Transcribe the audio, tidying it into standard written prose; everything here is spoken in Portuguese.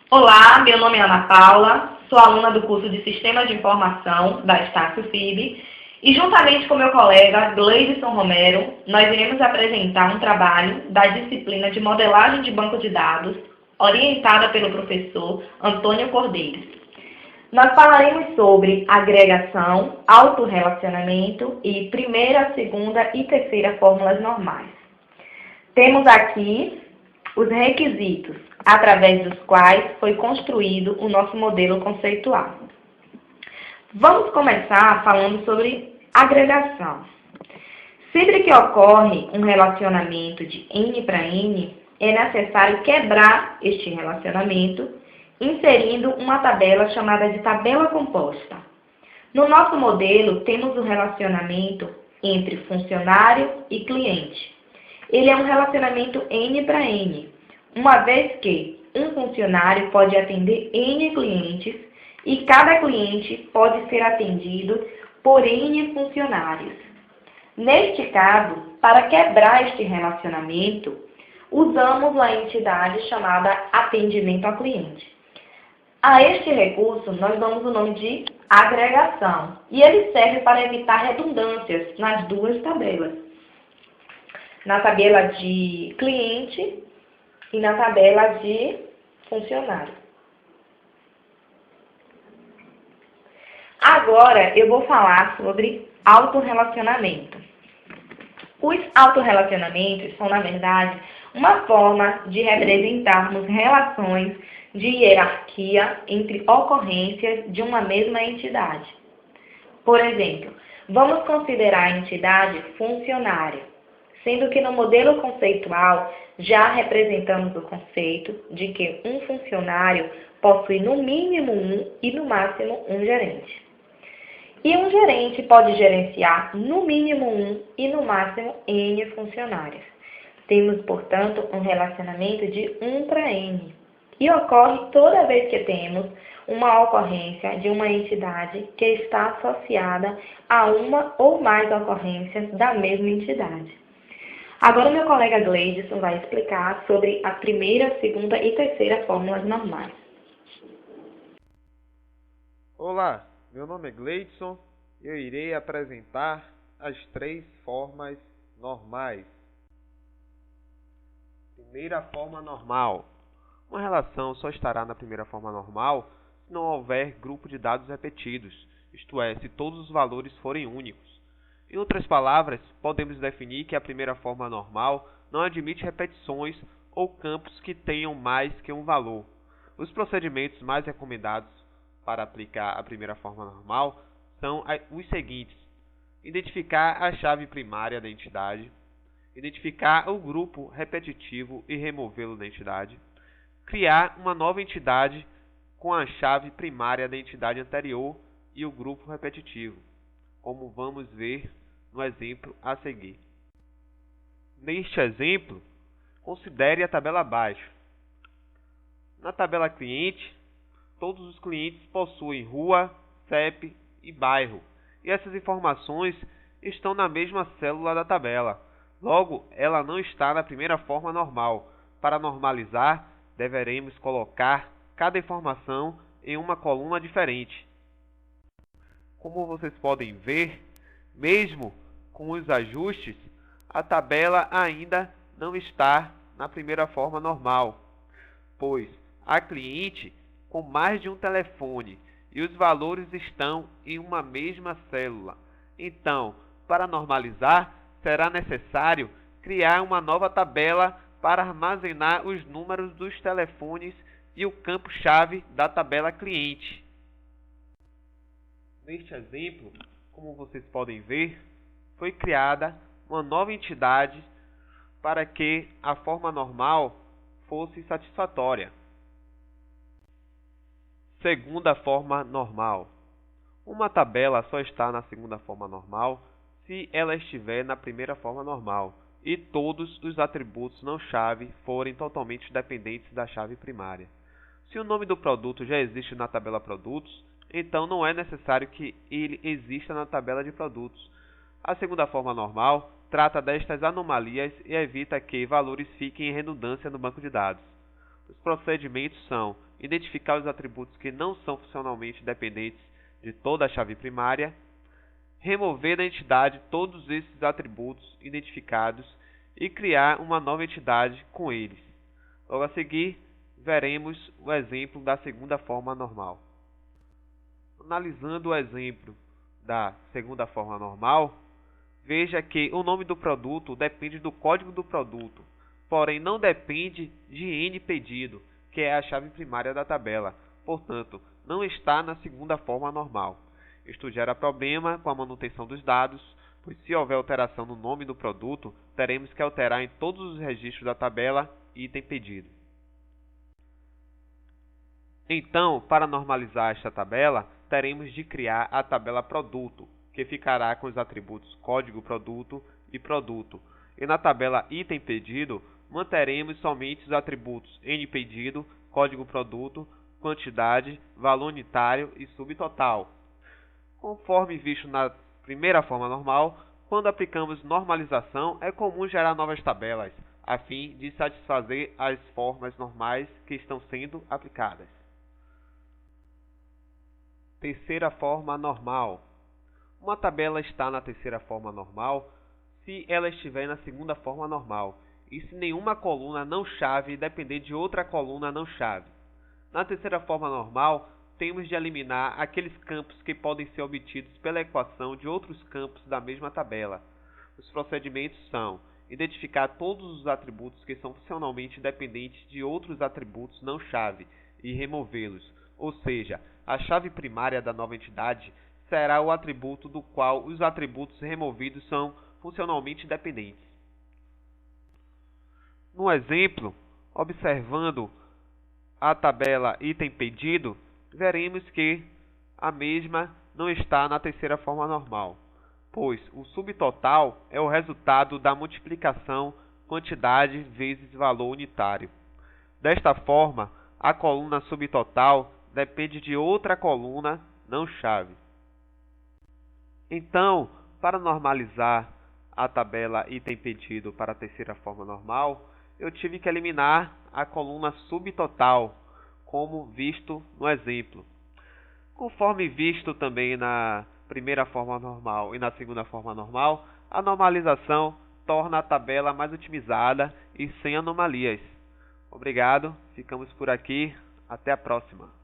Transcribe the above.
Olá, meu nome é Ana Paula, sou aluna do curso de Sistemas de Informação da Estácio FIB e juntamente com meu colega Gleidson Romero, nós iremos apresentar um trabalho da disciplina de Modelagem de Banco de Dados, orientada pelo professor Antônio Cordeiro. Nós falaremos sobre agregação, autorrelacionamento e primeira, segunda e terceira fórmulas normais. Temos aqui os requisitos através dos quais foi construído o nosso modelo conceitual. Vamos começar falando sobre agregação. Sempre que ocorre um relacionamento de N para N, é necessário quebrar este relacionamento, inserindo uma tabela chamada de tabela composta. No nosso modelo, temos o relacionamento entre funcionário e cliente. Ele é um relacionamento N para N, uma vez que um funcionário pode atender N clientes e cada cliente pode ser atendido por N funcionários. Neste caso, para quebrar este relacionamento, usamos a entidade chamada atendimento ao cliente. A este recurso, nós damos o nome de agregação e ele serve para evitar redundâncias nas duas tabelas. Na tabela de cliente e na tabela de funcionário. Agora eu vou falar sobre autorrelacionamento. Os autorrelacionamentos são, na verdade, uma forma de representarmos relações de hierarquia entre ocorrências de uma mesma entidade. Por exemplo, vamos considerar a entidade funcionária, sendo que no modelo conceitual já representamos o conceito de que um funcionário possui no mínimo um e no máximo um gerente. E um gerente pode gerenciar no mínimo um e no máximo N funcionários. Temos, portanto, um relacionamento de 1 para N. E ocorre toda vez que temos uma ocorrência de uma entidade que está associada a uma ou mais ocorrências da mesma entidade. Agora, meu colega Gleidson vai explicar sobre a primeira, segunda e terceira fórmulas normais. Olá, meu nome é Gleidson e eu irei apresentar as três formas normais. Primeira forma normal. Uma relação só estará na primeira forma normal se não houver grupo de dados repetidos, isto é, se todos os valores forem únicos. Em outras palavras, podemos definir que a primeira forma normal não admite repetições ou campos que tenham mais que um valor. Os procedimentos mais recomendados para aplicar a primeira forma normal são os seguintes: identificar a chave primária da entidade, identificar o grupo repetitivo e removê-lo da entidade, criar uma nova entidade com a chave primária da entidade anterior e o grupo repetitivo, como vamos ver no exemplo a seguir. Neste exemplo, considere a tabela abaixo. Na tabela cliente, todos os clientes possuem rua, CEP e bairro, e essas informações estão na mesma célula da tabela. Logo, ela não está na primeira forma normal. Para normalizar, deveremos colocar cada informação em uma coluna diferente. Como vocês podem ver, mesmo com os ajustes, a tabela ainda não está na primeira forma normal, pois há cliente com mais de um telefone e os valores estão em uma mesma célula. Então, para normalizar, será necessário criar uma nova tabela para armazenar os números dos telefones e o campo-chave da tabela cliente. Neste exemplo, como vocês podem ver, foi criada uma nova entidade para que a forma normal fosse satisfatória. Segunda forma normal. Uma tabela só está na segunda forma normal se ela estiver na primeira forma normal e todos os atributos não chave forem totalmente dependentes da chave primária. Se o nome do produto já existe na tabela produtos, então não é necessário que ele exista na tabela de produtos. A segunda forma normal trata destas anomalias e evita que valores fiquem em redundância no banco de dados. Os procedimentos são identificar os atributos que não são funcionalmente dependentes de toda a chave primária, remover da entidade todos esses atributos identificados e criar uma nova entidade com eles. Logo a seguir, veremos o exemplo da segunda forma normal. Analisando o exemplo da segunda forma normal, veja que o nome do produto depende do código do produto, porém não depende de N pedido, que é a chave primária da tabela. Portanto, não está na segunda forma normal. Isto gera problema com a manutenção dos dados, pois se houver alteração no nome do produto, teremos que alterar em todos os registros da tabela item pedido. Então, para normalizar esta tabela, teremos de criar a tabela produto, que ficará com os atributos código produto e produto. E na tabela item pedido, manteremos somente os atributos npedido, código produto, quantidade, valor unitário e subtotal. Conforme visto na primeira forma normal, quando aplicamos normalização, é comum gerar novas tabelas, a fim de satisfazer as formas normais que estão sendo aplicadas. Terceira forma normal. Uma tabela está na terceira forma normal se ela estiver na segunda forma normal e se nenhuma coluna não chave depender de outra coluna não chave. Na terceira forma normal, temos de eliminar aqueles campos que podem ser obtidos pela equação de outros campos da mesma tabela. Os procedimentos são identificar todos os atributos que são funcionalmente dependentes de outros atributos não chave e removê-los, ou seja, a chave primária da nova entidade será o atributo do qual os atributos removidos são funcionalmente dependentes. No exemplo, observando a tabela item pedido, veremos que a mesma não está na terceira forma normal, pois o subtotal é o resultado da multiplicação quantidade vezes valor unitário. Desta forma, a coluna subtotal depende de outra coluna não chave. Então, para normalizar a tabela item pedido para a terceira forma normal, eu tive que eliminar a coluna subtotal, como visto no exemplo. Conforme visto também na primeira forma normal e na segunda forma normal, a normalização torna a tabela mais otimizada e sem anomalias. Obrigado, ficamos por aqui, até a próxima.